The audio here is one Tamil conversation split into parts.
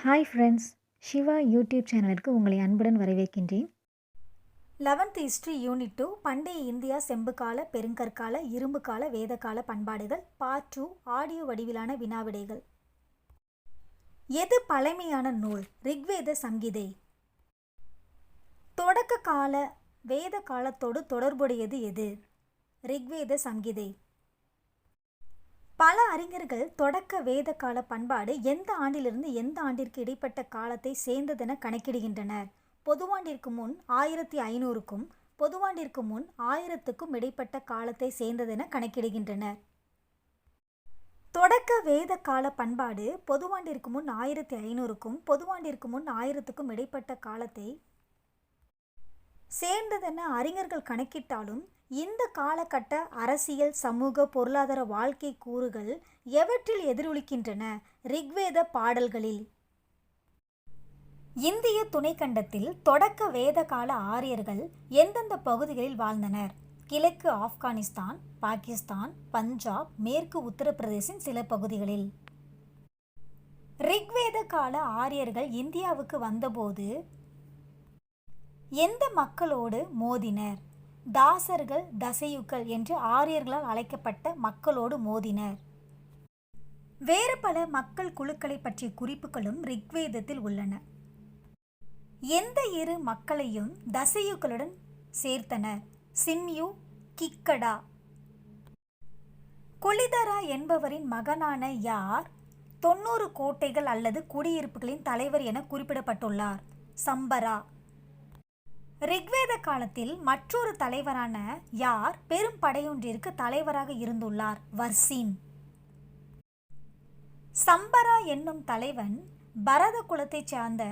ஹாய் ஃப்ரெண்ட்ஸ், சிவா யூடியூப் சேனலுக்கு உங்களை அன்புடன் வரவேற்கின்றேன். 11th ஹிஸ்ட்ரி யூனிட் 2 பண்டைய இந்தியா செம்புகால பெருங்கற்கால இரும்புகால வேதகால பண்பாடுகள் பார்ட் 2 ஆடியோ வடிவிலான வினாவிடைகள். எது பழமையான நூல்? ரிக்வேத சங்கீதை. தொடக்க கால வேத காலத்தோடு தொடர்புடையது எது? ரிக்வேத சங்கீதை. பல அறிஞர்கள் தொடக்க வேத கால பண்பாடு எந்த ஆண்டிலிருந்து எந்த ஆண்டிற்கு இடைப்பட்ட காலத்தை சேர்ந்ததென கணக்கிடுகின்றனர். பொதுவாண்டிற்கு முன் 1500க்கும் பொதுவாண்டிற்கு முன் 1000க்கும் இடைப்பட்ட காலத்தை சேர்ந்ததென கணக்கிடுகின்றனர். தொடக்க வேத கால பண்பாடு பொதுவாண்டிற்கு முன் 1500க்கும் பொதுவாண்டிற்கு முன் 1000க்கும் இடைப்பட்ட காலத்தை சேர்ந்ததென அறிஞர்கள் கணக்கிட்டாலும் இந்த காலகட்ட அரசியல் சமூக பொருளாதார வாழ்க்கை கூறுகள் எவற்றில் எதிரொலிக்கின்றன? ரிக்வேத பாடல்களில். இந்திய துணைக்கண்டத்தில் தொடக்க வேத கால ஆரியர்கள் எந்தெந்த பகுதிகளில் வாழ்ந்தனர்? கிழக்கு ஆப்கானிஸ்தான், பாகிஸ்தான், பஞ்சாப், மேற்கு உத்தரப்பிரதேசின் சில பகுதிகளில். ரிக்வேத கால ஆரியர்கள் இந்தியாவுக்கு வந்தபோது எந்த மக்களோடு மோதினர்? தாசர்கள், தசயுக்கள் என்று ஆரியர்களால் அழைக்கப்பட்ட மக்களோடு மோதினர். வேறு பல மக்கள் குழுக்களை பற்றிய குறிப்புகளும் ரிக்வேதத்தில் உள்ளன. எந்த இரு மக்களையும் தசயுக்களுடன் சேர்த்தனர்? சிம்யு, கிக்கடா. குலிதரா என்பவரின் மகனான யார் 90 கோட்டைகள் அல்லது குடியிருப்புகளின் தலைவர் என குறிப்பிடப்பட்டுள்ளார்? சம்பரா. ரிக்வேத காலத்தில் மற்றொரு தலைவரான யார் பெரும் படையொன்றிற்கு தலைவராக இருந்துள்ளார்? வர்சீன். சம்பரா என்னும் தலைவன் பரத குலத்தைச் சார்ந்த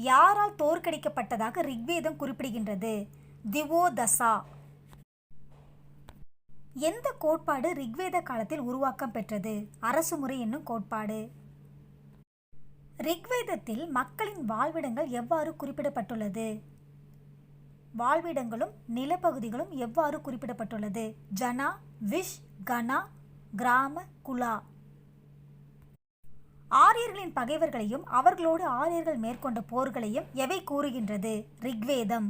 யாரால் தோற்கடிக்கப்பட்டதாக ரிக்வேதம் குறிப்பிடுகின்றது? திவோதசா. எந்த கோட்பாடு ரிக்வேத காலத்தில் உருவாக்கம் பெற்றது? அரசுமுறை என்னும் கோட்பாடு. ரிக்வேதத்தில் மக்களின் வாழ்விடங்கள் எவ்வாறு குறிப்பிடப்பட்டுள்ளது? வாழ்விடங்களும் நிலப்பகுதிகளும் எவ்வாறு குறிப்பிடப்பட்டுள்ளது? ஜனா, விஷ், கனா, கிராம, குலா. ஆரியர்களின் பகைவர்களையும் அவர்களோடு ஆரியர்கள் மேற்கொண்ட போர்களையும் எவை கூறுகின்றது? ரிக்வேதம்.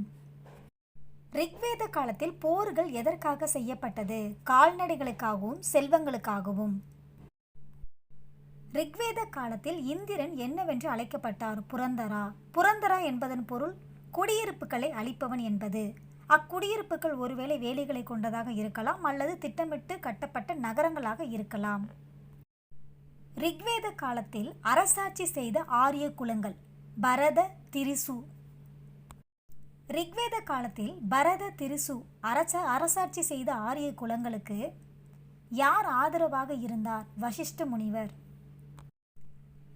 ரிக்வேத காலத்தில் போர்கள் எதற்காக செய்யப்பட்டது? கால்நடைகளுக்காகவும் செல்வங்களுக்காகவும். ரிக்வேத காலத்தில் இந்திரன் என்னவென்று அழைக்கப்பட்டார்? புரந்தரா. புரந்தரா என்பதன் பொருள் குடியிருப்புகளை அளிப்பவன் என்பது. அக்குடியிருப்புகள் ஒருவேளை வேலைகளை கொண்டதாக இருக்கலாம் அல்லது திட்டமிட்டு கட்டப்பட்ட நகரங்களாக இருக்கலாம். ரிக்வேத காலத்தில் அரசாட்சி செய்த ஆரிய குலங்கள். பரத, திரிசு. ரிக்வேத காலத்தில் பரத, திரிசு அரசாட்சி செய்த ஆரிய குலங்களுக்கு யார் ஆதரவாக இருந்தார்? வசிஷ்ட முனிவர்.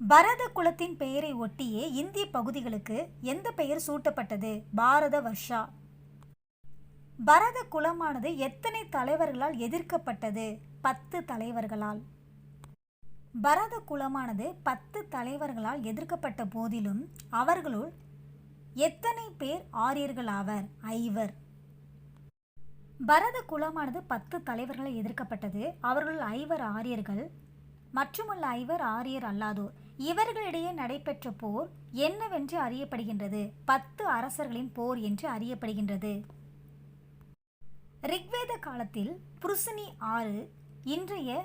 பரத குலத்தின் பெயரை ஒட்டியே இந்திய பகுதிகளுக்கு எந்த பெயர் சூட்டப்பட்டது? பாரத வர்ஷா. பரத குலமானது எத்தனை தலைவர்களால் எதிர்க்கப்பட்டது? 10 தலைவர்களால். பரத குலமானது 10 தலைவர்களால் எதிர்க்கப்பட்ட போதிலும் அவர்களுள் எத்தனை பேர் ஆரியர்கள் ஆவர்? 5. பரத குலமானது 10 தலைவர்களால் எதிர்க்கப்பட்டது. அவர்களுள் 5 ஆரியர்கள் மற்றுமுள்ள 5 ஆரியர் அல்லாதோர். இவர்களிடையே நடைபெற்ற போர் என்னவென்று அறியப்படுகின்றது? 10 அரசர்களின் போர் என்று அறியப்படுகின்றது. ரிக்வேத காலத்தில் புருஷனி ஆறு இன்றைய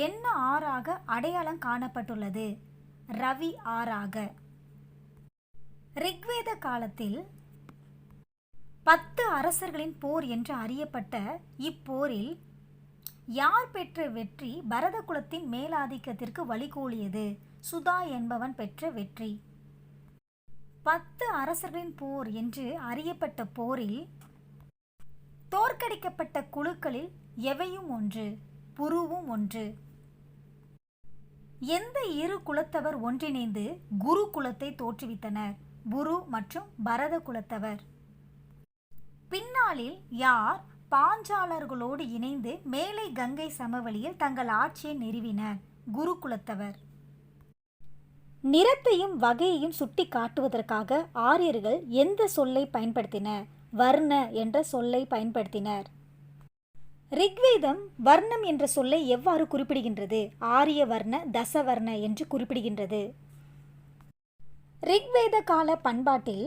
என்ன ஆறாக அடையாளம் காணப்பட்டுள்ளது? ரவி ஆறாக. ரிக்வேத காலத்தில் 10 அரசர்களின் போர் என்று அறியப்பட்ட இப்போரில் யார் பெற்ற வெற்றி பரத குலத்தின் மேலாதிக்கத்திற்கு வழிகோலியது? சுதா என்பவன் பெற்ற வெற்றி. 10 அரசர்களின் போர் என்று அறியப்பட்ட போரில் தோற்கடிக்கப்பட்ட குழுக்களில் எவையும் ஒன்று? புருவும் ஒன்று. எந்த இரு குலத்தவர் ஒன்றிணைந்து குரு குலத்தை தோற்றுவித்தனர்? புரு மற்றும் பரத குலத்தவர். பின்னாளில் யார் பாஞ்சாலர்களோடு இணைந்து மேலை கங்கை சமவெளியில் தங்கள் ஆட்சியை நிறுவினர்? குரு குலத்தவர். நிறத்தையும் வகையையும் சுட்டி காட்டுவதற்காக ஆரியர்கள் எந்த சொல்லை பயன்படுத்தினர்? வர்ண என்ற சொல்லை பயன்படுத்தினர். ரிக்வேதம் வர்ணம் என்ற சொல்லை எவ்வாறு குறிப்பிடுகின்றது? ஆரிய வர்ண, தசவர்ண என்று குறிப்பிடுகின்றது. ரிக்வேத கால பண்பாட்டில்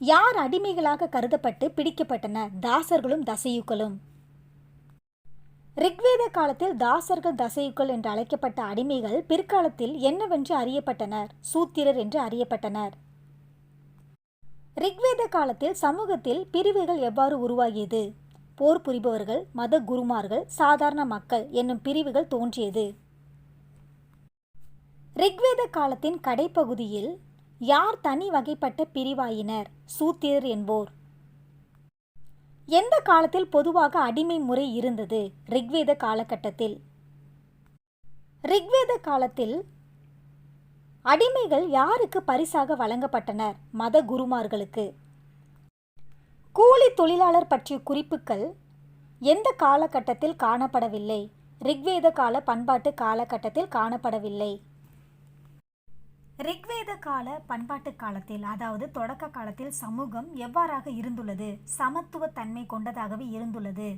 யார் அடிமைகளாக கருதப்பட்டு பிடிக்கப்பட்டனர்? தாசர்களும் தசயுக்களும். ரிக்வேத காலத்தில் தாசர்கள் தசயுக்கள் என்று அழைக்கப்பட்ட அடிமைகள் பிற்காலத்தில் என்னவென்று அறியப்பட்டனர்? சூத்திரர் என்று அறியப்பட்டனர். ரிக்வேத காலத்தில் சமூகத்தில் பிரிவுகள் எவ்வாறு உருவாகியது? போர் புரிபவர்கள், மத குருமார்கள், சாதாரண மக்கள் என்னும் பிரிவுகள் தோன்றியது. ரிக்வேத காலத்தின் கடைப்பகுதியில் யார் தனி வகைப்பட்ட பிரிவாயினர்? சூத்திரர் என்போர். எந்த காலத்தில் பொதுவாக அடிமை முறை இருந்தது? ரிக்வேத காலகட்டத்தில். ரிக்வேத காலத்தில் அடிமைகள் யாருக்கு பரிசாக வழங்கப்பட்டனர்? மத குருமார்களுக்கு. கூலி தொழிலாளர் பற்றிய குறிப்புகள் எந்த காலகட்டத்தில் காணப்படவில்லை? ரிக்வேத கால பண்பாட்டு காலகட்டத்தில் காணப்படவில்லை. ரிக்வேத கால பண்பாட்டு காலத்தில், அதாவது தொடக்க காலத்தில் சமூகம் எவ்வாறாக இருந்துள்ளது? சமத்துவ தன்மை கொண்டதாகவே இருந்துள்ளது.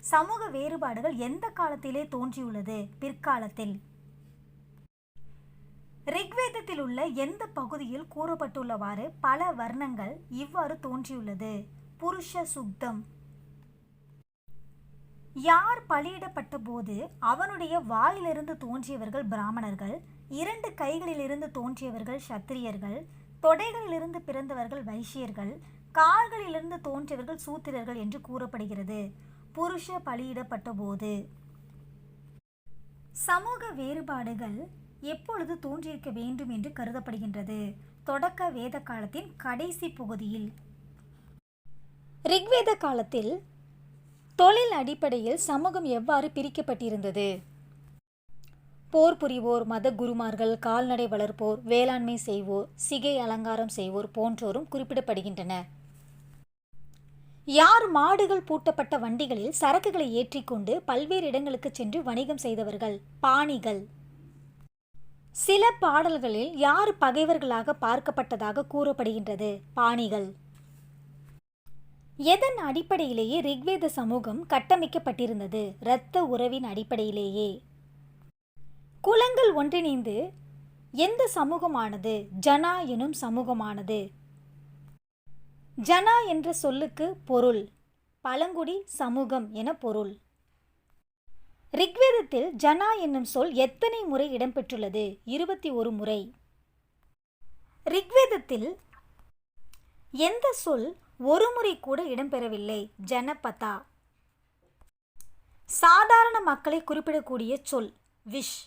சமூக வேறுபாடுகள் எந்த காலத்திலே தோன்றியுள்ளது? பிற்காலத்தில். ரிக்வேதத்தில் உள்ள எந்த பகுதியில் கூறப்பட்டுள்ளவாறு பல வர்ணங்கள் இவ்வாறு தோன்றியுள்ளது? புருஷ சுத்தம். யார் பலியிடப்பட்ட போது அவனுடைய வாயிலிருந்து தோன்றியவர்கள் பிராமணர்கள், 2 கைகளிலிருந்து தோன்றியவர்கள் சத்திரியர்கள், தொடைகளிலிருந்து பிறந்தவர்கள் வைசியர்கள், கால்களிலிருந்து தோன்றியவர்கள் சூத்திரர்கள் என்று கூறப்படுகிறது. புருஷ பலியிடப்பட்ட போது. சமூக வேறுபாடுகள் எப்பொழுது தோன்றியிருக்க வேண்டும் என்று கருதப்படுகின்றது? தொடக்க வேத காலத்தின் கடைசி பகுதியில். ரிக்வேத காலத்தில் தொழில் அடிப்படையில் சமூகம் எவ்வாறு பிரிக்கப்பட்டிருந்தது? போர் புரிவோர், மத குருமார்கள், கால்நடை வளர்ப்போர், வேளாண்மை செய்வோர், சிகை அலங்காரம் செய்வோர் போன்றோரும் குறிப்பிடப்படுகின்றனர். யார் மாடுகள் பூட்டப்பட்ட வண்டிகளில் சரக்குகளை ஏற்றிக்கொண்டு பல்வேறு இடங்களுக்கு சென்று வணிகம் செய்தவர்கள்? பாணிகள். சில பாடல்களில் யார் பகைவர்களாக பார்க்கப்பட்டதாக கூறப்படுகின்றது? பாணிகள். எதன் அடிப்படையிலேயே ரிக்வேத சமூகம் கட்டமைக்கப்பட்டிருந்தது? இரத்த உறவின் அடிப்படையிலேயே. குலங்கள் ஒன்றிணைந்து எந்த சமூகமானது? ஜனா எனும் சமூகமானது. ஜனா என்ற சொல்லுக்கு பொருள் பழங்குடி சமூகம் என பொருள். ரிக்வேதத்தில் ஜனா என்னும் சொல் எத்தனை முறை இடம்பெற்றுள்ளது? 21 முறை. ரிக்வேதத்தில் எந்த சொல் ஒரு முறை கூட இடம்பெறவில்லை? ஜனபதா. சாதாரண மக்களை குறிப்பிடக்கூடிய சொல் விஷ்.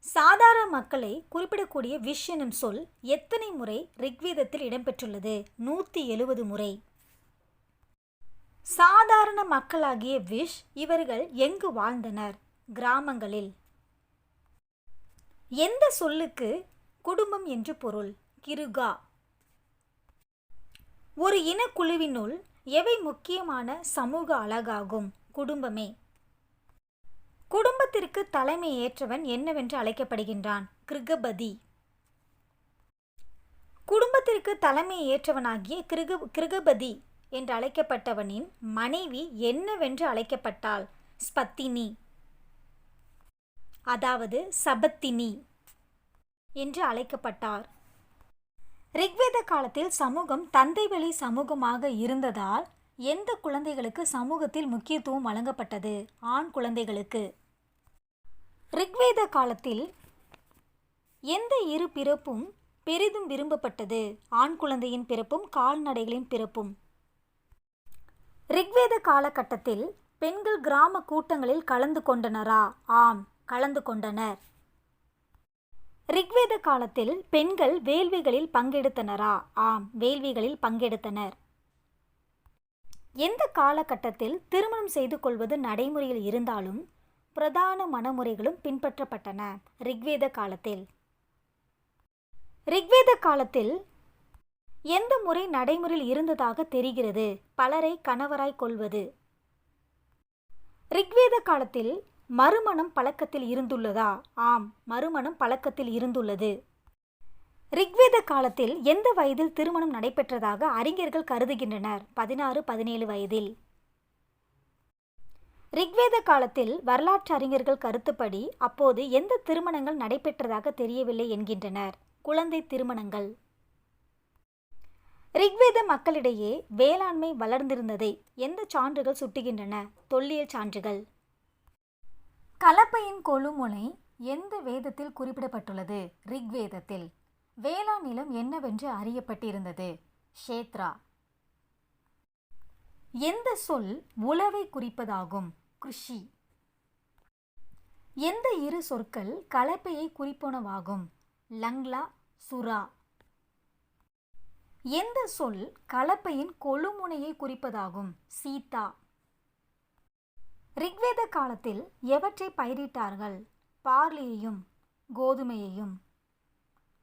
சாதாரண மக்களை குறிப்பிடக்கூடிய விஷ் எனும் சொல் எத்தனை முறை ரிக்வேதத்தில் இடம்பெற்றுள்ளது? 170 முறை. சாதாரண மக்களாகிய விஷ் இவர்கள் எங்கு வாழ்ந்தனர்? கிராமங்களில். எந்த சொல்லுக்கு குடும்பம் என்று பொருள்? கிருகா. ஒரு இனக்குழுவினுள் எவை முக்கியமான சமூக அலகாகும்? குடும்பமே. குடும்பத்திற்கு தலைமை ஏற்றவன் என்னவென்று அழைக்கப்படுகின்றான்? கிருகபதி. குடும்பத்திற்கு தலைமை ஏற்றவனாகிய கிருகபதி என்று அழைக்கப்பட்டவனின் மனைவி என்னவென்று அழைக்கப்பட்டாள்? ஸ்பத்தினி, அதாவது சபத்தினி என்று அழைக்கப்பட்டார். ரிக்வேத காலத்தில் சமூகம் தந்தை வழி சமூகமாக இருந்ததால் எந்த குழந்தைகளுக்கு சமூகத்தில் முக்கியத்துவம் வழங்கப்பட்டது? ஆண் குழந்தைகளுக்கு. ரிக்வேத காலத்தில் எந்த இரு பிறப்பும் பெரிதும் விரும்பப்பட்டது? ஆண் குழந்தையின் பிறப்பும் கால்நடைகளின் பிறப்பும். ரிக்வேத காலகட்டத்தில் பெண்கள் கிராம கூட்டங்களில் கலந்து கொண்டனரா? ஆம், கலந்து கொண்டனர். ரிக்வேத காலத்தில் பெண்கள் வேள்விகளில் பங்கெடுத்தனரா? ஆம், வேள்விகளில் பங்கெடுத்தனர். எந்த காலகட்டத்தில் திருமணம் செய்து கொள்வது நடைமுறையில் இருந்தாலும் பிரதான மணமுறைகளும் பின்பற்றப்பட்டன? ரிக்வேத காலத்தில். ரிக்வேத காலத்தில் எந்த முறை நடைமுறையில் இருந்ததாக தெரிகிறது? பலரை கணவராய் கொள்வது. ரிக்வேத காலத்தில் மறுமணம் பழக்கத்தில் இருந்துள்ளதா? ஆம், மறுமணம் பழக்கத்தில் இருந்துள்ளது. ரிக்வேத காலத்தில் எந்த வயதில் திருமணம் நடைபெற்றதாக அறிஞர்கள் கருதுகின்றனர்? 16, 17 வயதில். ரிக்வேத காலத்தில் வரலாற்று அறிஞர்கள் கருத்துப்படி அப்போது எந்த திருமணங்கள் நடைபெற்றதாக தெரியவில்லை என்கின்றனர்? குழந்தை திருமணங்கள். ரிக்வேத மக்களிடையே வேளாண்மை வளர்ந்திருந்ததை எந்த சான்றுகள் சுட்டுகின்றன? தொல்லியல் சான்றுகள். கலப்பையின் கொழுமுனை எந்த வேதத்தில் குறிப்பிடப்பட்டுள்ளது? ரிக்வேதத்தில். வேளாண் நிலம் என்னவென்று அறியப்பட்டிருந்தது? ஷேத்ரா. எந்த சொல் உழவை குறிப்பதாகும்? கிருஷி. எந்த இரு சொற்கள் கலப்பையை குறிப்பனவாகும்? லங்லா, சுரா. எந்த சொல் கலப்பையின் கொழுமுனையை குறிப்பதாகும்? சீதா. ரிக்வேத காலத்தில் எவற்றை பயிரிட்டார்கள்? பார்லியையும் கோதுமையையும்.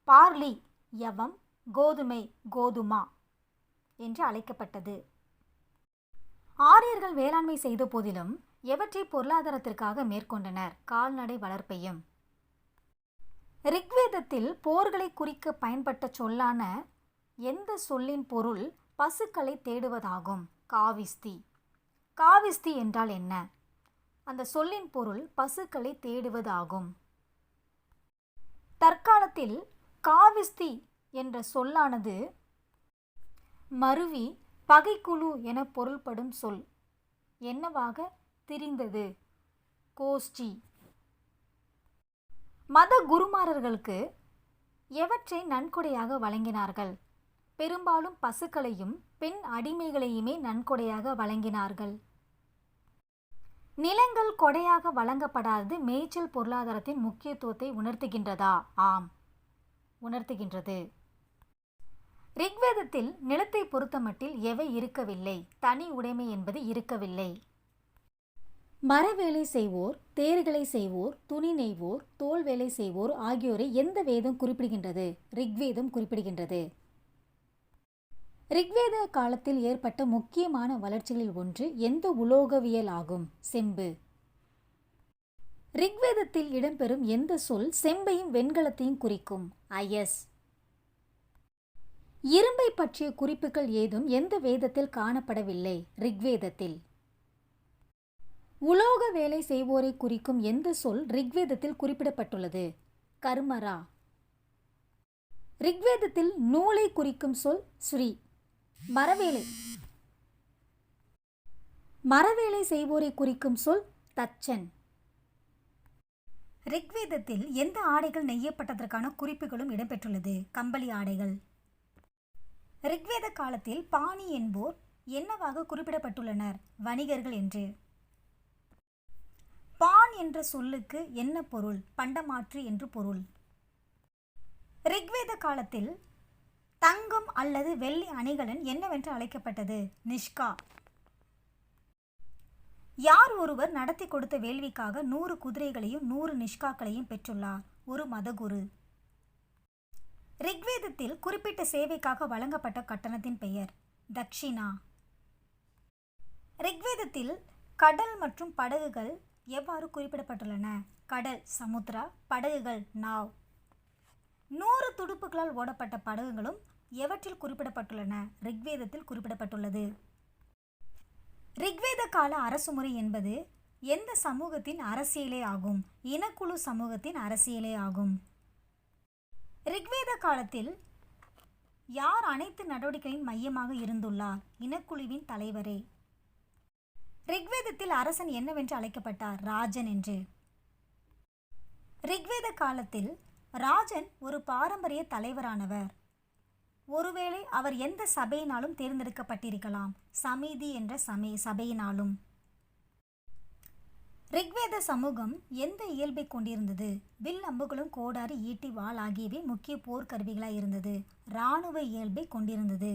பார்லி யவம், கோதுமை கோதுமா என்று அழைக்கப்பட்டது. ஆரியர்கள் வேளாண்மை செய்த போதிலும் எவற்றை பொருளாதாரத்திற்காக மேற்கொண்டனர்? கால்நடை வளர்ப்பையும். ரிக்வேதத்தில் போர்களை குறிக்க பயன்பட்ட சொல்லான எந்த சொல்லின் பொருள் பசுக்களை தேடுவதாகும்? காவிஸ்தி. காவிஸ்தி என்றால் என்ன? அந்த சொல்லின் பொருள் பசுக்களை தேடுவதாகும். தற்காலத்தில் காவிஸ்தி என்ற சொல்லானது மருவி பகைக்குழு என பொருள்படும் சொல். என்னவாக திரிந்தது? கோஷ்டி. மத குருமாரர்களுக்கு எவற்றை நன்கொடையாக வழங்கினார்கள்? பெரும்பாலும் பசுக்களையும் பெண் அடிமைகளையுமே நன்கொடையாக வழங்கினார்கள். நிலங்கள் கொடையாக வழங்கப்படாதது மேய்ச்சல் பொருளாதாரத்தின் முக்கியத்துவத்தை உணர்த்துகின்றதா? ஆம், உணர்த்துகின்றது. ரிக்வேதத்தில் நிலத்தை பொறுத்தமட்டில் எவை இருக்கவில்லை? தனி உடைமை என்பது இருக்கவில்லை. மரவேலை செய்வோர், தேர்களை செய்வோர், துணி நெய்வோர், தோல் வேலை செய்வோர் ஆகியோரை எந்த வேதம் குறிப்பிடுகின்றது? ரிக்வேதம் குறிப்பிடுகின்றது. ரிக்வேத காலத்தில் ஏற்பட்ட முக்கியமான வளர்ச்சிகளில் ஒன்று எந்த உலோகவியல் ஆகும்? செம்பு. ரிக்வேதத்தில் இடம்பெறும் எந்த சொல் செம்பையும் வெண்கலத்தையும் குறிக்கும்? அயஸ். இரும்பை பற்றிய குறிப்புகள் ஏதும் எந்த வேதத்தில் காணப்படவில்லை? ரிக்வேதத்தில். உலோக வேலை செய்வோரை குறிக்கும் எந்த சொல் ரிக்வேதத்தில் குறிப்பிடப்பட்டுள்ளது? கர்மரா. ரிக்வேதத்தில் நூலை குறிக்கும் சொல் ஸ்ரீ. மரவேலை செய்வோரை குறிக்கும் சொல் தச்சன். ரிக்வேதத்தில் எந்த ஆடைகள் நெய்யப்பட்டதற்கான குறிப்புகளும் இடம்பெற்றுள்ளது? கம்பளி ஆடைகள். ரிக்வேத காலத்தில் பாணி என்போர் என்னவாக குறிப்பிடப்பட்டுள்ளனர்? வணிகர்கள் என்று. பான் என்ற சொல்லுக்கு என்ன பொருள்? பண்டமாற்று என்று பொருள். ரிக்வேத காலத்தில் தங்கம் அல்லது வெள்ளி அணிகலன் என்னவென்று அழைக்கப்பட்டது? நிஷ்கா. யார் ஒருவர் நடத்தி கொடுத்த வேள்விக்காக 100 குதிரைகளையும் 100 நிஷ்காக்களையும் பெற்றுள்ளார்? ஒரு மதகுரு. ரிக்வேதத்தில் குறிப்பிட்ட சேவைக்காக வழங்கப்பட்ட கட்டணத்தின் பெயர் தக்ஷிணா. ரிக்வேதத்தில் கடல் மற்றும் படகுகள் எவ்வாறு குறிப்பிடப்பட்டுள்ளன? கடல் சமுத்ரா, படகுகள் நாவ். 100 துடுப்புகளால் ஓடப்பட்ட படகுகளும் எவற்றில் குறிப்பிடப்பட்டுள்ளன? ரிக்வேதத்தில் குறிப்பிடப்பட்டுள்ளது. ரிக்வேத கால அரசுமுறை என்பது எந்த சமூகத்தின் அரசியலே ஆகும்? இனக்குழு சமூகத்தின் அரசியலே ஆகும். ரிக்வேத காலத்தில் யார் அனைத்து நடவடிக்கைகளின் மையமாக இருந்துள்ளார்? இனக்குழுவின் தலைவரே. ரிக்வேதத்தில் அரசன் என்னவென்று அழைக்கப்பட்டார்? ராஜன் என்று. ரிக்வேத காலத்தில் ராஜன் ஒரு பாரம்பரிய தலைவரானவர். ஒருவேளை அவர் எந்த சபையினாலும் தேர்ந்தெடுக்கப்பட்டிருக்கலாம்? சமிதி என்ற சபையினாலும். ரிக்வேத சமூகம் எந்த இயல்பை கொண்டிருந்தது? வில் அம்புகளும் கோடாரி ஈட்டி வாள் ஆகியவை முக்கிய போர்க்கருவிகளாய் இருந்தது. இராணுவ இயல்பை கொண்டிருந்தது.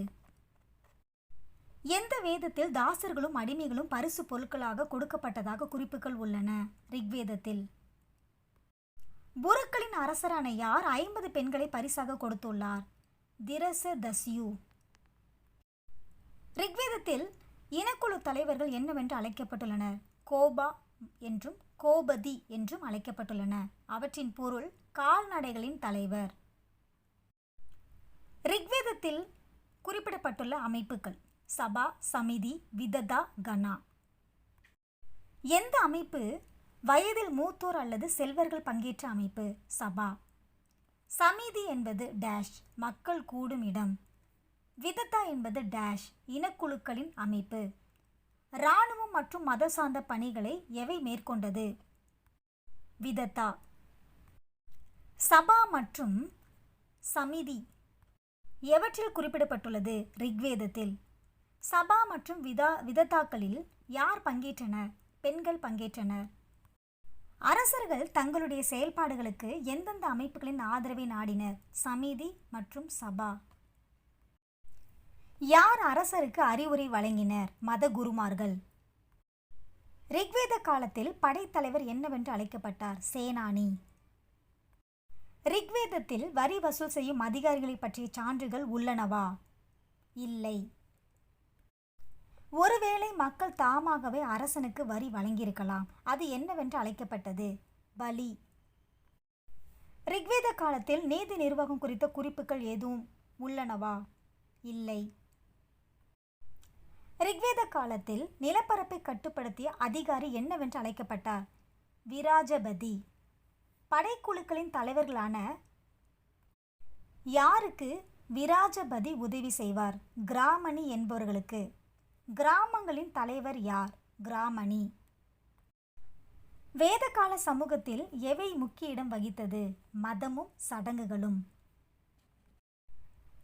எந்த வேதத்தில் தாசர்களும் அடிமைகளும் பரிசு பொருட்களாக கொடுக்கப்பட்டதாக குறிப்புகள் உள்ளன? ரிக்வேதத்தில். புருக்களின் அரசரான யார் 50 பெண்களை பரிசாக கொடுத்துள்ளார்? திரசதஸ்யு. ரிக்வேதத்தில் இனக்குழு தலைவர்கள் என்னவென்று அழைக்கப்பட்டுள்ளனர்? கோபா என்றும் கோபதி என்றும் அழைக்கப்பட்டுள்ளன. அவற்றின் பொருள் கால்நடைகளின் தலைவர். ரிக்வேதத்தில் குறிப்பிடப்பட்டுள்ள அமைப்புகள் சபா, சமிதி, விததா, கனா. எந்த அமைப்பு வயதில் மூத்தோர் அல்லது செல்வர்கள் பங்கேற்ற அமைப்பு? சபா. சமிதி என்பது டேஷ் மக்கள் கூடும் இடம். விதத்தா என்பது டேஷ் இனக்குழுக்களின் அமைப்பு. இராணுவம் மற்றும் மத சார்ந்த பணிகளை எவை மேற்கொண்டது? விதத்தா. சபா மற்றும் சமிதி எவற்றில் குறிப்பிடப்பட்டுள்ளது? ரிக்வேதத்தில். சபா மற்றும் விதத்தாக்களில் யார் பங்கேற்றனர்? பெண்கள் பங்கேற்றனர். அரசர்கள் தங்களுடைய செயல்பாடுகளுக்கு எந்தெந்த அமைப்புகளின் ஆதரவை நாடினர்? சமிதி மற்றும் சபா. யார் அரசருக்கு அறிவுரை வழங்கினர்? மத குருமார்கள். ரிக்வேத காலத்தில் படைத்தலைவர் என்னவென்று அழைக்கப்பட்டார்? சேனானி. ரிக்வேதத்தில் வரி வசூல் செய்யும் அதிகாரிகளை பற்றிய சான்றுகள் உள்ளனவா? இல்லை. ஒருவேளை மக்கள் தாமாகவே அரசனுக்கு வரி வழங்கியிருக்கலாம். அது என்னவென்று அழைக்கப்பட்டது? பலி. ரிக்வேத காலத்தில் நீதி நிர்வாகம் குறித்த குறிப்புகள் எதுவும் உள்ளனவா? இல்லை. ரிக்வேத காலத்தில் நிலப்பரப்பை கட்டுப்படுத்திய அதிகாரி என்னவென்று அழைக்கப்பட்டார்? விராஜபதி. படைக்குழுக்களின் தலைவர்களான யாருக்கு விராஜபதி உதவி செய்வார்? கிராமணி என்பவர்களுக்கு. கிராமங்களின் தலைவர் யார்? கிராமணி. வேதகால சமூகத்தில் எவை முக்கிய இடம் வகித்தது? மதமும் சடங்குகளும்.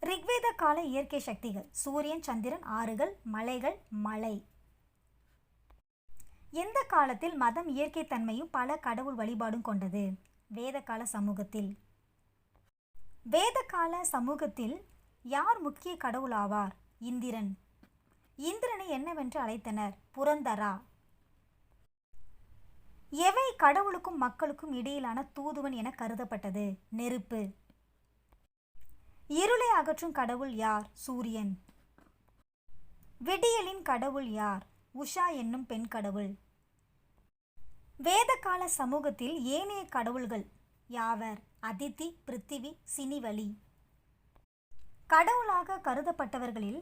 ரிக்வேத கால இயற்கை சக்திகள். சூரியன், சந்திரன், ஆறுகள், மலைகள், மழை. எந்த காலத்தில் மதம் இயற்கை தன்மையும் பல கடவுள் வழிபாடும் கொண்டது? வேதகால சமூகத்தில். வேதகால சமூகத்தில் யார் முக்கிய கடவுள் ஆவார்? இந்திரன். இந்திரனை என்னவென்று அழைத்தனர்? புரந்தரா. எவை கடவுளுக்கும் மக்களுக்கும் இடையிலான தூதுவன் என கருதப்பட்டது? நெருப்பு. இருளை அகற்றும் கடவுள் யார்? சூரியன். விடியலின் கடவுள் யார்? உஷா என்னும் பெண் கடவுள். வேதகால சமூகத்தில் ஏனைய கடவுள்கள் யாவர்? அதித்தி, பிருத்திவி, சினிவலி. கடவுளாக கருதப்பட்டவர்களில்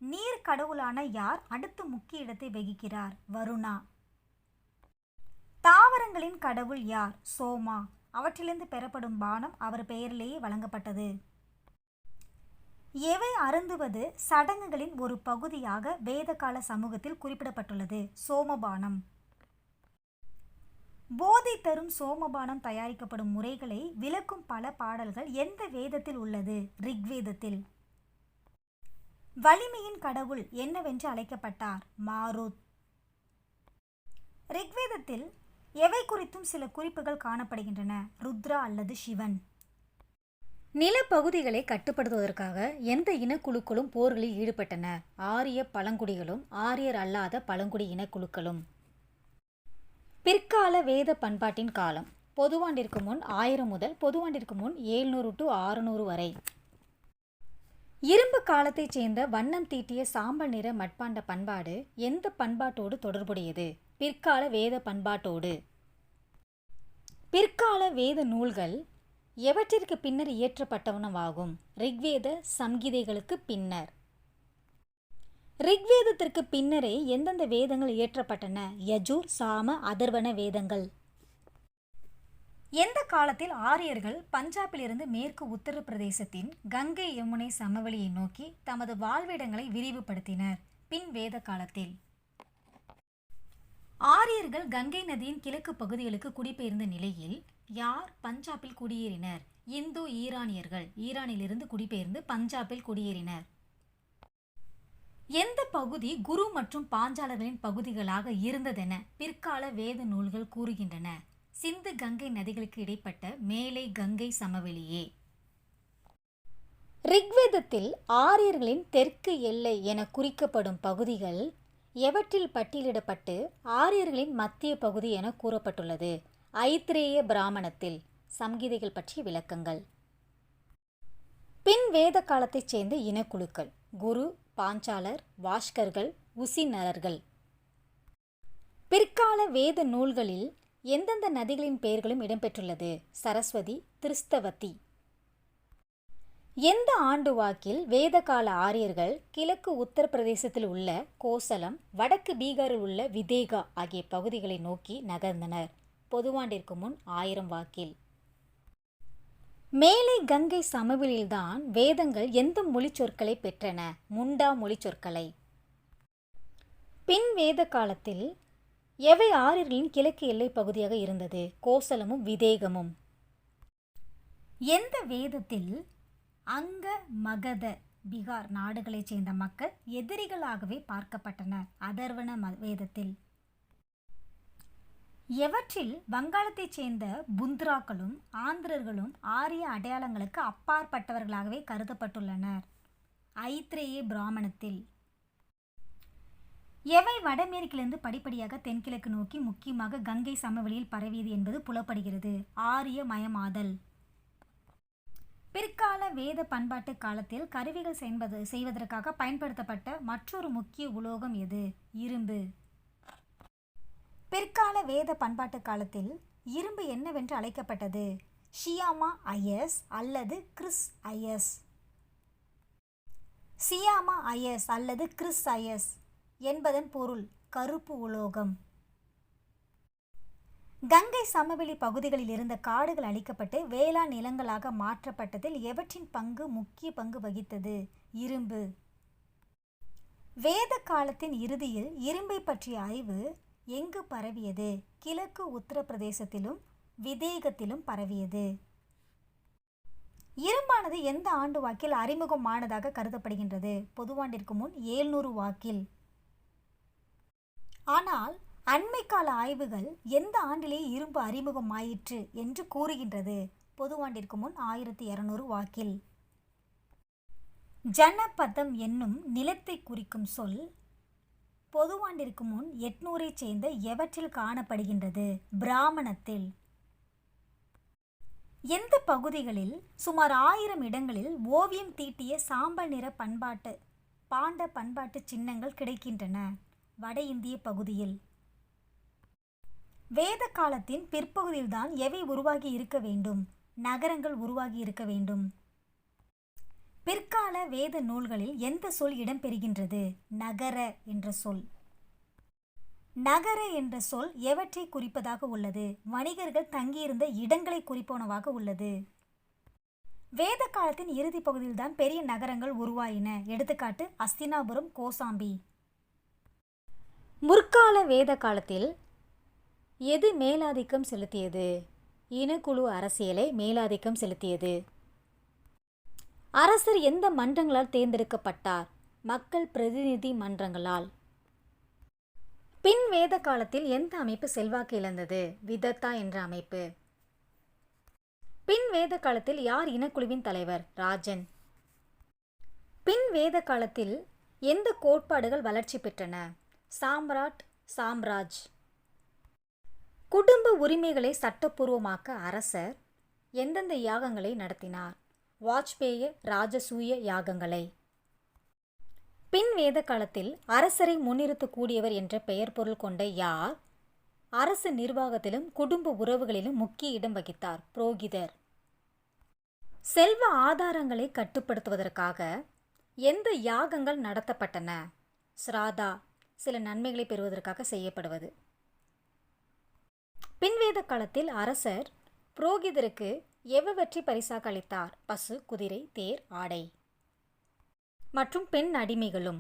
நீர் கடவுளான யார் அடுத்து முக்கிய இடத்தை வகிக்கிறார்? வருணா. தாவரங்களின் கடவுள் யார்? சோமா. அவற்றிலிருந்து பெறப்படும் பானம் அவர் பெயரிலேயே வழங்கப்பட்டது. எவை அருந்துவது சடங்குகளின் ஒரு பகுதியாக வேதகால சமூகத்தில் குறிப்பிடப்பட்டுள்ளது? சோமபானம். போதை தரும் சோமபானம் தயாரிக்கப்படும் முறைகளை விளக்கும் பல பாடல்கள் எந்த வேதத்தில் உள்ளது? ரிக்வேதத்தில். வலிமையின் கடவுள் என்னவென்று அழைக்கப்பட்டார்? மாருத். ரிக்வேதத்தில் எவை குறித்தும் சில குறிப்புகள் காணப்படுகின்றன? ருத்ரா அல்லது சிவன். நிலப்பகுதிகளை கட்டுப்படுத்துவதற்காக எந்த இனக்குழுக்களும் போர்களில் ஈடுபட்டன? ஆரிய பழங்குடிகளும் ஆரியர் அல்லாத பழங்குடி இனக்குழுக்களும். பிற்கால வேத பண்பாட்டின் காலம். பொதுவாண்டிற்கு முன் 1000 முதல் பொதுவாண்டிற்கு முன் 700 to 600 வரை. இரும்பு காலத்தைச் சேர்ந்த வண்ணம் தீட்டிய சாம்பல் நிற மட்பாண்ட பண்பாடு எந்த பண்பாட்டோடு தொடர்புடையது? பிற்கால வேத பண்பாட்டோடு. பிற்கால வேத நூல்கள் எவற்றிற்கு பின்னர் இயற்றப்பட்டவனவாகும்? ரிக்வேத சம்கிதைகளுக்கு பின்னர். ரிக்வேதத்திற்கு பின்னரே எந்தெந்த வேதங்கள் இயற்றப்பட்டன? யஜூர், சாம, அதர்வன வேதங்கள். எந்த காலத்தில் ஆரியர்கள் பஞ்சாபிலிருந்து மேற்கு உத்தரப்பிரதேசத்தின் கங்கை யமுனை சமவெளியை நோக்கி தமது வாழ்விடங்களை விரிவுபடுத்தினர்? பின் வேத காலத்தில். ஆரியர்கள் கங்கை நதியின் கிழக்கு பகுதிகளுக்கு குடிபெயர்ந்த நிலையில் யார் பஞ்சாபில் குடியேறினர்? இந்து ஈரானியர்கள் ஈரானிலிருந்து குடிபெயர்ந்து பஞ்சாபில் குடியேறினர். எந்த பகுதி குரு மற்றும் பாஞ்சாலர்களின் பகுதிகளாக இருந்ததென பிற்கால வேத நூல்கள் கூறுகின்றன? சிந்து கங்கை நதிகளுக்கு இடைப்பட்ட மேலை கங்கை சமவெளியே. ரிக்வேதத்தில் ஆரியர்களின் தெற்கு எல்லை என குறிக்கப்படும் பகுதிகள் எவற்றில் பட்டியலிடப்பட்டு ஆரியர்களின் மத்திய பகுதி என கூறப்பட்டுள்ளது? ஐத்திரேய பிராமணத்தில். சம்கிதைகள் பற்றிய விளக்கங்கள். பின் வேத காலத்தைச் சேர்ந்த இனக்குழுக்கள். குரு, பாஞ்சாலர், வாஷ்கர்கள், உசினரர்கள். பிற்கால வேத நூல்களில் எந்தெந்த நதிகளின் பெயர்களும் இடம்பெற்றுள்ளது? சரஸ்வதி, திருஸ்தவதி. எந்த ஆண்டு வாக்கில் வேதகால ஆரியர்கள் கிழக்கு உத்தரப்பிரதேசத்தில் உள்ள கோசலம், வடக்கு பீகாரில் உள்ள விதேகா ஆகிய பகுதிகளை நோக்கி நகர்ந்தனர்? பொதுவாண்டிற்கு முன் 1000 வாக்கில். மேலை கங்கை சமவெளியில்தான் வேதங்கள் எந்த மொழிச் சொற்களை பெற்றன? முண்டா மொழிச் சொற்களை. பின் வேத காலத்தில் எவை ஆரியர்களின் கிழக்கு எல்லை பகுதியாக இருந்தது? கோசலமும் விதேகமும். எந்த வேதத்தில் அங்க மகத பீகார் நாடுகளைச் சேர்ந்த மக்கள் எதிரிகளாகவே பார்க்கப்பட்டனர்? அதர்வண வேதத்தில். எவற்றில் வங்காளத்தைச் சேர்ந்த புந்த்ராக்களும் ஆந்திரர்களும் ஆரிய அடையாளங்களுக்கு அப்பாற்பட்டவர்களாகவே கருதப்பட்டுள்ளனர்? ஐத்ரேய பிராமணத்தில். எவை வடமேற்கிலிருந்து படிப்படியாக தென்கிழக்கு நோக்கி முக்கியமாக கங்கை சமவெளியில் பரவியது என்பது புலப்படுகிறது? ஆரிய மயமாதல். பிற்கால வேத பண்பாட்டு காலத்தில் கருவிகள் செய்வதற்காக பயன்படுத்தப்பட்ட மற்றொரு முக்கிய உலோகம் எது? இரும்பு. பிற்கால வேத பண்பாட்டு காலத்தில் இரும்பு என்னவென்று அழைக்கப்பட்டது? ஷியாமா ஐயஸ் அல்லது கிறிஸ் ஐயஸ். சியாமா ஐயஸ் அல்லது கிறிஸ் ஐயஸ் என்பதன் பொருள் கருப்பு உலோகம். கங்கை சமவெளி பகுதிகளில் இருந்த காடுகள் அழிக்கப்பட்டு வேளாண் நிலங்களாக மாற்றப்பட்டதில் எவற்றின் பங்கு முக்கிய பங்கு வகித்தது? இரும்பு. வேத காலத்தின் இறுதியில் இரும்பை பற்றிய ஆய்வு எங்கு பரவியது? கிழக்கு உத்தரப்பிரதேசத்திலும் விதேகத்திலும் பரவியது. இரும்பானது எந்த ஆண்டு வாக்கில் அறிமுகமானதாக கருதப்படுகின்றது? பொதுவாண்டிற்கு முன் 700 வாக்கில். ஆனால் அண்மைக்கால ஆய்வுகள் எந்த ஆண்டிலேயே இரும்பு அறிமுகமாயிற்று என்று கூறுகின்றது? பொதுவாண்டிற்கு முன் 1200 வாக்கில். ஜனபதம் என்னும் நிலத்தை குறிக்கும் சொல் பொதுவாண்டிற்கு முன் 800 சேர்ந்த எவற்றில் காணப்படுகின்றது? பிராமணத்தில். எந்த பகுதிகளில் சுமார் 1000 இடங்களில் ஓவியம் தீட்டிய சாம்பல் நிற பாண்ட பண்பாட்டு சின்னங்கள் கிடைக்கின்றன? வட இந்திய பகுதியில். வேத காலத்தின் பிற்பகுதியில்தான் எவை உருவாகி இருக்க வேண்டும்? நகரங்கள் உருவாகி இருக்க வேண்டும். பிற்கால வேத நூல்களில் எந்த சொல் இடம்பெறுகின்றது? நகர என்ற சொல். நகர என்ற சொல் எவற்றை குறிப்பதாக உள்ளது? வணிகர்கள் தங்கியிருந்த இடங்களை குறிப்பனவாக உள்ளது. வேத காலத்தின் இறுதி பகுதியில்தான் பெரிய நகரங்கள் உருவாயின. எடுத்துக்காட்டு அஸ்தினாபுரம், கோசாம்பி. முற்கால வேத காலத்தில் எது மேலாதிக்கம் செலுத்தியது? இனக்குழு அரசியலை மேலாதிக்கம் செலுத்தியது. அரசர் எந்த மன்றங்களால் தேர்ந்தெடுக்கப்பட்டார்? மக்கள் பிரதிநிதி மன்றங்களால். பின் வேத காலத்தில் எந்த அமைப்பு செல்வாக்கு இழந்தது? விதத்தா என்ற அமைப்பு. பின் வேத காலத்தில் யார் இனக்குழுவின் தலைவர்? ராஜன். பின் வேத காலத்தில் எந்த கோட்பாடுகள் வளர்ச்சி பெற்றன? சாம்ராட், சாம்ராஜ். குடும்ப உரிமைகளை சட்டப்பூர்வமாக்க அரசர் எந்தெந்த யாகங்களை நடத்தினார்? வாஜ்பேய ராஜசூய யாகங்களை. பின் வேத காலத்தில் அரசரை முன்னிறுத்தக்கூடியவர் என்ற பெயர் பொருள் கொண்ட யார் அரசு நிர்வாகத்திலும் குடும்ப உறவுகளிலும் முக்கிய இடம் வகித்தார்? புரோகிதர். செல்வ ஆதாரங்களை கட்டுப்படுத்துவதற்காக எந்த யாகங்கள் நடத்தப்பட்டன? ஸ்ராதா, சில நன்மைகளை பெறுவதற்காக செய்யப்படுவது. பின்வேத காலத்தில் அரசர் புரோகிதருக்கு எவ்வவற்றை பரிசாக அளித்தார்? பசு, குதிரை, தேர், ஆடை மற்றும் பெண் அடிமைகளும்.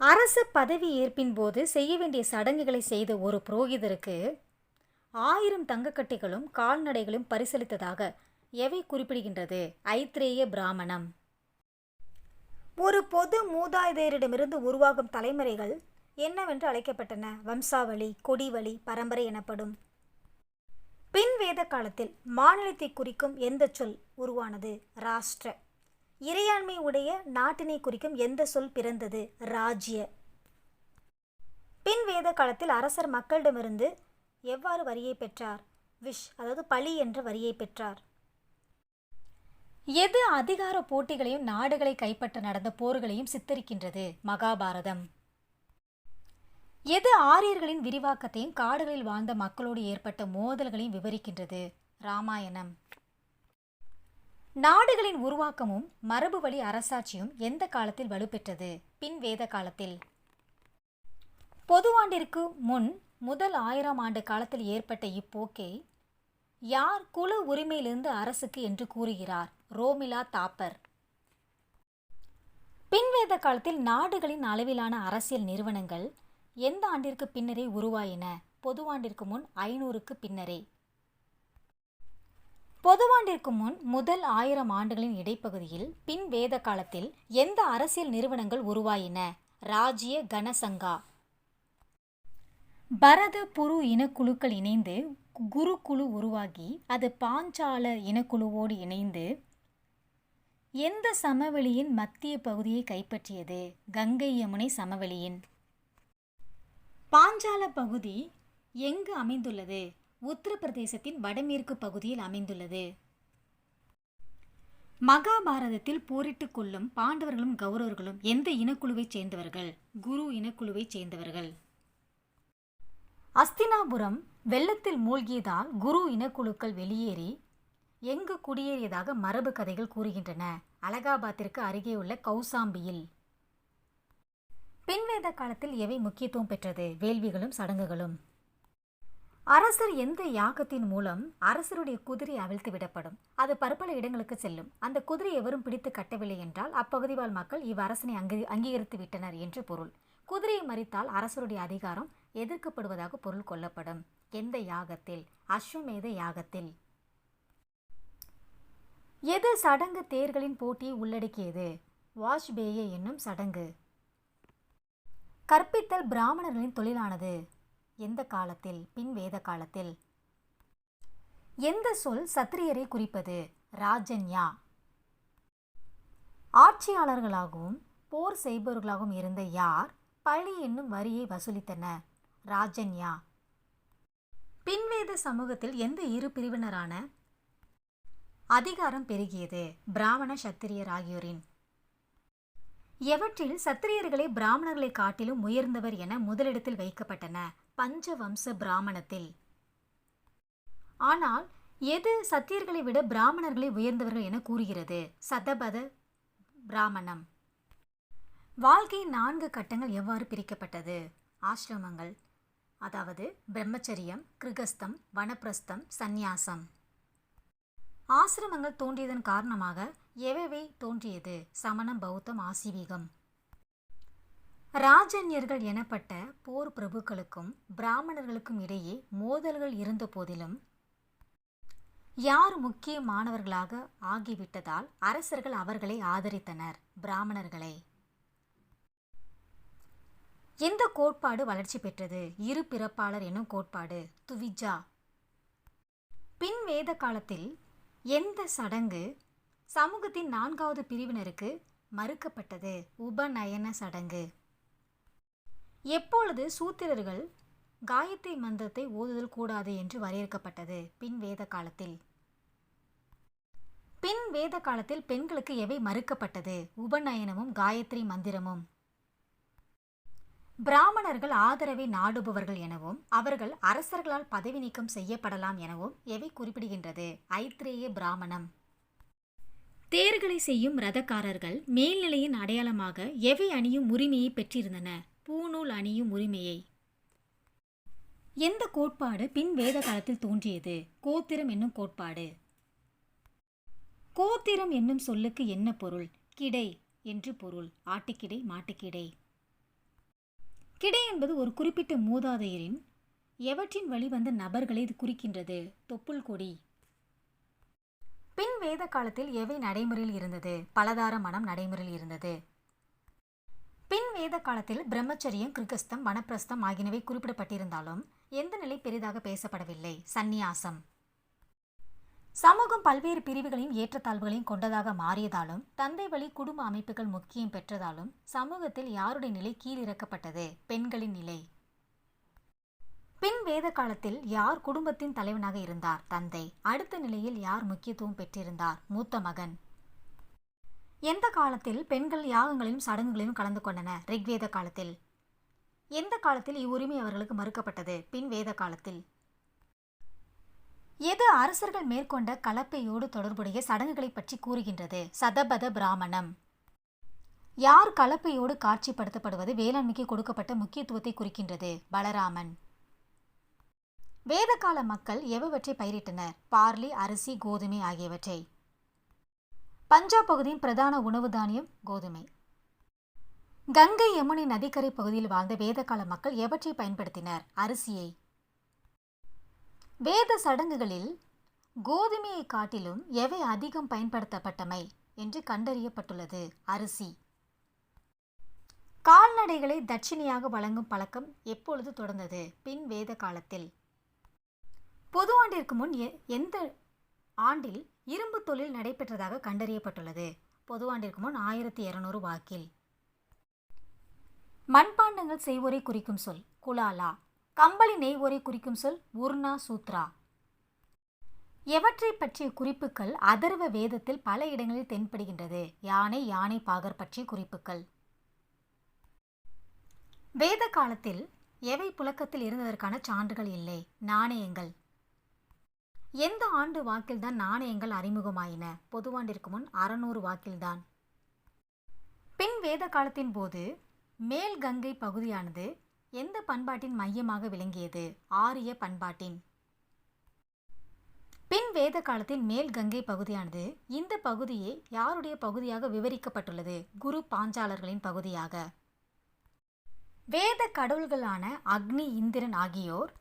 அரச பதவி ஏற்பின் போது செய்ய வேண்டிய சடங்குகளை செய்த ஒரு புரோகிதருக்கு 1000 தங்கக்கட்டிகளும் கால்நடைகளும் பரிசளித்ததாக எவை குறிப்பிடுகின்றது? ஐத்ரேய பிராமணம். ஒரு பொது மூதாதையரிடமிருந்து உருவாகும் தலைமுறைகள் என்னவென்று அழைக்கப்பட்டன? வம்சாவளி, கொடிவழி, பரம்பரை எனப்படும். பின் வேத காலத்தில் மாநிலத்தை குறிக்கும் எந்த சொல் உருவானது? ராஷ்டிர. இறையாண்மை உடைய நாட்டினை குறிக்கும் எந்த சொல் பிறந்தது? ராஜ்ய. பின் வேத காலத்தில் அரசர் மக்களிடமிருந்து எவ்வாறு வரியை பெற்றார்? விஷ், அதாவது பழி என்ற வரியை பெற்றார். எது அதிகார போட்டிகளையும் நாடுகளை கைப்பற்ற நடந்த போர்களையும் சித்தரிக்கின்றது? மகாபாரதம். எது ஆரியர்களின் விரிவாக்கத்தையும் காடுகளில் வாழ்ந்த மக்களோடு ஏற்பட்ட மோதல்களையும் விவரிக்கின்றது? ராமாயணம். நாடுகளின் உருவாக்கமும் மரபு வழி அரசாட்சியும் எந்த காலத்தில் வலுப்பெற்றது? பின் வேத காலத்தில். பொதுவாண்டிற்கு முன் முதல் 1000 ஆண்டு காலத்தில் ஏற்பட்ட இப்போக்கை யார் குல உரிமையிலிருந்து அரசுக்கு என்று கூறுகிறார்? ரோமிலா தாப்பர். பின்வேத காலத்தில் நாடுகளின் அளவிலான அரசியல் நிறுவனங்கள் எந்த ஆண்டிற்கு பின்னரே உருவாயின? பொதுவாண்டிற்கு முன் 500க்கு பின்னரே. பொதுவாண்டிற்கு முன் முதல் 1000 ஆண்டுகளின் இடைப்பகுதியில் பின் வேத காலத்தில் எந்த அரசியல் நிறுவனங்கள் உருவாயின? ராஜ்ய கணசங்கா. பரத புரு இனக்குழுக்கள் இணைந்து குருகுழு உருவாகி அது பாஞ்சால இனக்குழுவோடு இணைந்து எந்த சமவெளியின் மத்திய பகுதியை கைப்பற்றியது? கங்கை யமுனை சமவெளியின். பாஞ்சால பகுதி எங்கு அமைந்துள்ளது? உத்தரப்பிரதேசத்தின் வடமேற்கு பகுதியில் அமைந்துள்ளது. மகாபாரதத்தில் போரிட்டுக் கொள்ளும் பாண்டவர்களும் கௌரவர்களும் எந்த இனக்குழுவைச் சேர்ந்தவர்கள்? குரு இனக்குழுவைச் சேர்ந்தவர்கள். அஸ்தினாபுரம் வெள்ளத்தில் மூழ்கியதால் குரு இனக்குழுக்கள் வெளியேறி எங்கு குடியேறியதாக மரபு கதைகள் கூறுகின்றன? அலகாபாத்திற்கு அருகே உள்ள கௌசாம்பியில். பின்வேத காலத்தில் எவை முக்கியத்துவம் பெற்றது? வேள்விகளும் சடங்குகளும். அரசர் எந்த யாகத்தின் மூலம் அரசருடைய குதிரை அவிழ்த்து விடப்படும்? அது பற்பல இடங்களுக்கு செல்லும். அந்த குதிரை எவரும் பிடித்து கட்டவில்லை என்றால் அப்பகுதி வாழ் மக்கள் இவ்வரசனை அங்கீகரித்து விட்டனர் என்று பொருள். குதிரையை மறித்தால் அரசருடைய அதிகாரம் எதிர்க்கப்படுவதாக பொருள் கொள்ளப்படும். எந்த யாகத்தில்? அஸ்வமேத யாகத்தில். எது சடங்கு தேர்களின் போட்டியை உள்ளடக்கியது? வாஜ்பேய என்னும் சடங்கு. கற்பித்தல் பிராமணர்களின் தொழிலானது. எந்த காலத்தில்? பின் வேத காலத்தில். எந்த சொல் சத்திரியரை குறிப்பது? ராஜன்யா. ஆட்சியாளர்களாகவும் போர் செய்பவர்களாகவும் இருந்த யார் பழி என்னும் வரியை வசூலித்தனர்? ராஜன்யா. பின்வேத சமூகத்தில் எந்த இரு பிரிவினரான அதிகாரம் பெருகியது? பிராமண சத்திரியர் ஆகியோரின். எவற்றில் சத்திரியர்களை பிராமணர்களை காட்டிலும் உயர்ந்தவர் என முதலிடத்தில் வைக்கப்பட்டன? பஞ்சவம்ச பிராமணத்தில். ஆனால் எது சத்திரியர்களை விட பிராமணர்களை உயர்ந்தவர்கள் என கூறுகிறது? சதபத பிராமணம். வாழ்க்கை 4 கட்டங்கள் எவ்வாறு பிரிக்கப்பட்டது? ஆசிரமங்கள், அதாவது பிரம்மச்சரியம், கிருகஸ்தம், வனப்பிரஸ்தம், சந்நியாசம். ஆசிரமங்கள் தோன்றியதன் காரணமாக எவை தோன்றியது? சமணம், பௌத்தம், ஆசீவிகம். ராஜன்யர்கள் எனப்பட்ட போர் பிரபுக்களுக்கும் பிராமணர்களுக்கும் இடையே மோதல்கள் இருந்த போதிலும் யார் முக்கியமானவர்களாக ஆகிவிட்டதால் அரசர்கள் அவர்களை ஆதரித்தனர்? பிராமணர்களை. எந்த கோட்பாடு வளர்ச்சி பெற்றது? இரு பிறப்பாளர் எனும் கோட்பாடு. துவிஜா. பின் வேத காலத்தில் எந்த சடங்கு சமூகத்தின் 4வது பிரிவினருக்கு மறுக்கப்பட்டது? உபநயன சடங்கு. எப்பொழுது சூத்திரர்கள் காயத்ரி மந்திரத்தை ஓதுதல் கூடாது என்று வரையறுக்கப்பட்டது? பின் வேத காலத்தில். பின் வேத காலத்தில் பெண்களுக்கு எவை மறுக்கப்பட்டது? உபநயனமும் காயத்ரி மந்திரமும். பிராமணர்கள் ஆதரவை நாடுபவர்கள் எனவும் அவர்கள் அரசர்களால் பதவி நீக்கம் செய்யப்படலாம் எனவும் எவை குறிப்பிடுகின்றது? ஐத்ரேய பிராமணம். தேர்களை செய்யும் ரதக்காரர்கள் மேல்நிலையின் அடையாளமாக எவை அணியும் உரிமையை பெற்றிருந்தன? பூநூல் அணியும் உரிமையை. எந்த கோட்பாடு பின் வேத காலத்தில் தோன்றியது? கோத்திரம் என்னும் கோட்பாடு. கோத்திரம் என்னும் சொல்லுக்கு என்ன பொருள்? கிடை என்று பொருள். ஆட்டுக்கிடை, மாட்டுக்கிடை. கிடை என்பது ஒரு குறிப்பிட்ட மூதாதையரின் எவற்றின் வழிவந்த நபர்களை இது குறிக்கின்றது? தொப்புள் கொடி. பின் வேத காலத்தில் எவை நடைமுறையில் இருந்தது? பலதார மனம் நடைமுறையில் இருந்தது. பின் வேத காலத்தில் பிரம்மச்சரியம், கிருகஸ்தம், வனப்பிரஸ்தம் ஆகியவை குறிப்பிடப்பட்டிருந்தாலும் எந்த நிலை பெரிதாக பேசப்படவில்லை? சந்நியாசம். சமூகம் பல்வேறு பிரிவுகளையும் ஏற்றத்தாழ்வுகளையும் கொண்டதாக மாறியதாலும் தந்தை வழி குடும்ப அமைப்புகள் முக்கியம் பெற்றதாலும் சமூகத்தில் யாருடைய நிலை கீழிறக்கப்பட்டது? பெண்களின் நிலை. பின் வேத காலத்தில் யார் குடும்பத்தின் தலைவனாக இருந்தார்? தந்தை. அடுத்த நிலையில் யார் முக்கியத்துவம் பெற்றிருந்தார்? மூத்த மகன். எந்த காலத்தில் பெண்கள் யாகங்களிலும் சடங்குகளிலும் கலந்து கொண்டனர்? ரிக்வேத காலத்தில். எந்த காலத்தில் இவ்வுரிமை அவர்களுக்கு மறுக்கப்பட்டது? பின் வேத காலத்தில். எது அரசர்கள் மேற்கொண்ட கலப்பையோடு தொடர்புடைய சடங்குகளை பற்றி கூறுகின்றது? சதபத பிராமணம். யார் கலப்பையோடு காட்சிப்படுத்தப்படுவது வேளாண்மைக்கு கொடுக்கப்பட்ட முக்கியத்துவத்தை குறிக்கின்றது? பலராமன். வேதகால மக்கள் எவற்றை பயிரிட்டனர்? பார்லி, அரிசி, கோதுமை ஆகியவற்றை. பஞ்சாப் பகுதியின் பிரதான உணவு தானியம் கோதுமை. கங்கை யமுனை நதிக்கரை பகுதியில் வாழ்ந்த வேதகால மக்கள் எவற்றை பயன்படுத்தினர்? அரிசியை. வேத சடங்குகளில் கோதுமையை காட்டிலும் எவை அதிகம் பயன்படுத்தப்பட்டமை என்று கண்டறியப்பட்டுள்ளது? அரிசி. கால்நடைகளை தட்சிணையாக வழங்கும் பழக்கம் எப்பொழுது தொடர்ந்தது? பின் வேத காலத்தில். பொது ஆண்டிற்கு முன் எந்த ஆண்டில் இரும்பு தொழில் நடைபெற்றதாக கண்டறியப்பட்டுள்ளது? பொது ஆண்டிற்கு முன் 1200 வாக்கில். மண்பாண்டங்கள் செய்வோரை குறிக்கும் சொல் குலாலா. கம்பளி நெய்வோரை குறிக்கும் சொல் உர்னா சூத்ரா. எவற்றை பற்றிய குறிப்புகள் அதர்வ வேதத்தில் பல இடங்களில் தென்படுகின்றது? யானை, யானை பாகர் பற்றிய குறிப்புகள். வேத காலத்தில் எவை புழக்கத்தில் இருந்ததற்கான சான்றுகள் இல்லை? நாணயங்கள். எந்த ஆண்டு வாக்கில்தான் நாணயங்கள் அறிமுகமாயின? பொதுவாண்டிற்கு முன் 600 வாக்கில்தான். பின் வேத காலத்தின் போது மேல் கங்கை பகுதியானது எந்த பண்பாட்டின் மையமாக விளங்கியது? ஆரிய பண்பாட்டின். பின் வேத காலத்தின் மேல் கங்கை பகுதியானது இந்த பகுதியை யாருடைய பகுதியாக விவரிக்கப்பட்டுள்ளது? குரு பாஞ்சாலர்களின் பகுதியாக. வேத கடவுள்களான அக்னி, இந்திரன் ஆகியோர்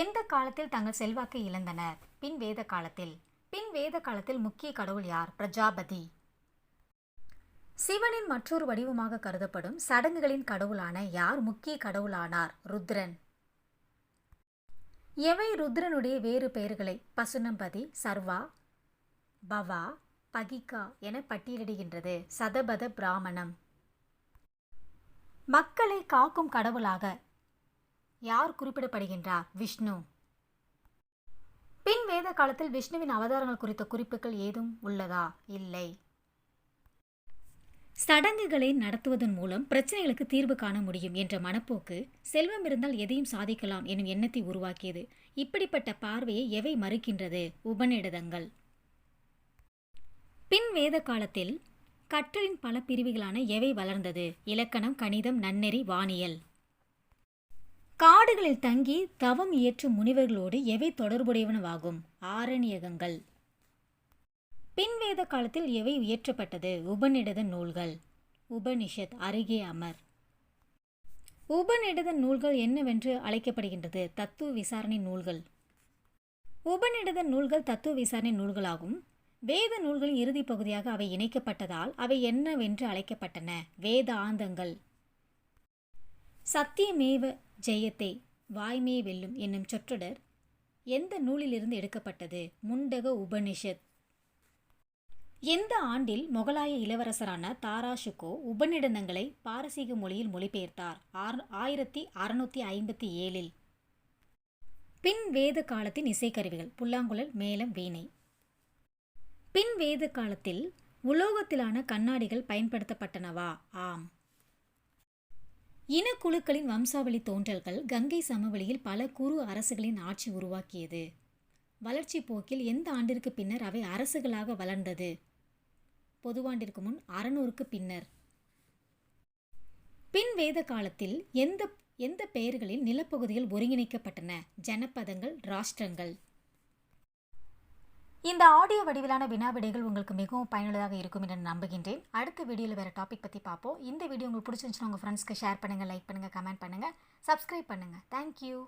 எந்த காலத்தில் தங்கள் செல்வாக்கை இழந்தனர்? பின் வேத காலத்தில். பின் வேத காலத்தில் முக்கிய கடவுள் யார்? பிரஜாபதி. சிவனின் மற்றொரு வடிவமாக கருதப்படும் சடங்குகளின் கடவுளான யார் முக்கிய கடவுளானார்? ருத்ரன். எவை ருத்ரனுடைய வேறு பெயர்களை பசுனம்பதி, சர்வா, பவா, பகிகா என பட்டியலிடுகின்றது? சதபத பிராமணம். மக்களை காக்கும் கடவுளாக யார் குறிப்பிடப்படுகின்றார்? விஷ்ணு. பின் வேத காலத்தில் விஷ்ணுவின் அவதாரங்கள் குறித்த குறிப்புகள் ஏதும் உள்ளதா? இல்லை. சடங்குகளை நடத்துவதன் மூலம் பிரச்சனைகளுக்கு தீர்வு காண முடியும் என்ற மனப்போக்கு செல்வம் இருந்தால் எதையும் சாதிக்கலாம் எனும் எண்ணத்தை உருவாக்கியது. இப்படிப்பட்ட பார்வையை எவை மறுக்கின்றது? உபநிடதங்கள். பின் வேத காலத்தில் கற்றலின் பல பிரிவுகளான எவை வளர்ந்தது? இலக்கணம், கணிதம், நன்னெறி, வானியல். காடுகளில் தங்கி தவம் இயற்றும் முனிவர்களோடு எவை தொடர்புடையவனவாகும்? ஆரண்யகங்கள். பின்வேத காலத்தில் எவை இயற்றப்பட்டது? உபநிடத நூல்கள். உபனிஷத். அருகே அமர். உபநிடத நூல்கள் என்னவென்று அழைக்கப்படுகின்றது? தத்துவ விசாரணை நூல்கள். உபநிடத நூல்கள் தத்துவ விசாரணை நூல்களாகும். வேத நூல்களின் இறுதி பகுதியாக அவை இணைக்கப்பட்டதால் அவை என்னவென்று அழைக்கப்பட்டன? வேதாந்தங்கள். சத்தியமேவ ஜெயத்தே, வாய்மே வெல்லும் என்னும் சொற்றொடர் எந்த நூலிலிருந்து எடுக்கப்பட்டது? முண்டக உபனிஷத். எந்த ஆண்டில் முகலாய இளவரசரான தாராஷுகோ உபநிடதங்களை பாரசீக மொழியில் மொழிபெயர்த்தார்? 1657. பின் வேத காலத்தின் இசைக்கருவிகள் புல்லாங்குழல், மேளம், வீணை. பின் வேத காலத்தில் உலோகத்திலான கண்ணாடிகள் பயன்படுத்தப்பட்டனவா? ஆம். இனக்குழுக்களின் வம்சாவளி தோன்றல்கள் கங்கை சமவெளியில் பல குறு அரசுகளின் ஆட்சி உருவாக்கியது. வளர்ச்சி போக்கில் எந்த ஆண்டிற்கு பின்னர் அவை அரசுகளாக வளர்ந்தது? பொதுவாண்டிற்கு முன் 600க்கு பின்னர். பின் வேத காலத்தில் எந்த பெயர்களில் நிலப்பகுதிகள் ஒருங்கிணைக்கப்பட்டன? ஜனபதங்கள், ராஷ்டிரங்கள். இந்த ஆடியோ வடிவிலான வினாவிடைகள் உங்களுக்கு மிகவும் பயனுள்ளதாக இருக்கும் என்று நம்புகின்றேன். அடுத்த வீடியோவில் வேறு டாபிக் பற்றி பார்ப்போம். இந்த வீடியோ உங்களுக்கு பிடிச்சிருந்துச்சுன்னா உங்கள் ஃப்ரெண்ட்ஸ்க்கு ஷேர் பண்ணுங்கள், லைக் பண்ணுங்கள், கமெண்ட் பண்ணுங்கள், சப்ஸ்கிரைப் பண்ணுங்கள். தேங்க்யூ.